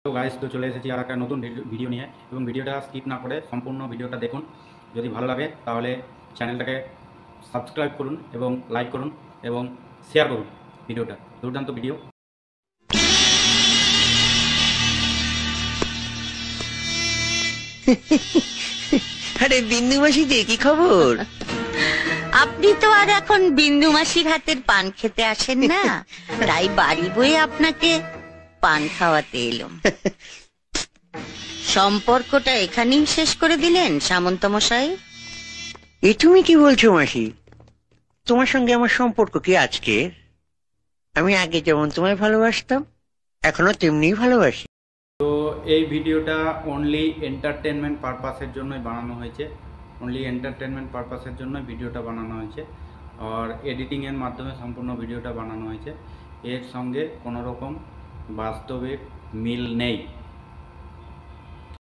তো গাইস, তো চলে এসেছি আর একটা নতুন ভিডিও নিয়ে, এবং ভিডিওটা স্কিপ না করে সম্পূর্ণ ভিডিওটা দেখুন। যদি ভালো লাগে তাহলে চ্যানেলটাকে সাবস্ক্রাইব করুন এবং লাইক করুন এবং শেয়ার করুন ভিডিওটা। দুর্দান্ত ভিডিও। আরে বিন্দু মাসি যে কি খবর? আপনি তো আর এখন বিন্দু মাসির হাতের পান খেতে আসেন না, তাই বাড়ি বয়ে আপনাকে পান খাওয়াতে এলাম। সম্পর্কটা এখানেই শেষ করে দিলেন সামন্ত মশাই? এ তুমি কি বলছো মাসি? তোমার সঙ্গে আমার সম্পর্ক কি আজকে? আমি আগে যেমন তোমায় ভালোবাসতাম এখনো তেমনি ভালোবাসি। তো এই ভিডিওটা অনলি এন্টারটেনমেন্ট পারপাসের জন্যই বানানো হয়েছে। অনলি এন্টারটেনমেন্ট পারপাসের জন্যই ভিডিওটা বানানো হয়েছে, আর এডিটিংয়ের মাধ্যমে সম্পূর্ণ ভিডিওটা বানানো হয়েছে। এর সঙ্গে কোনো রকম বাস্তবিক মিল নেই।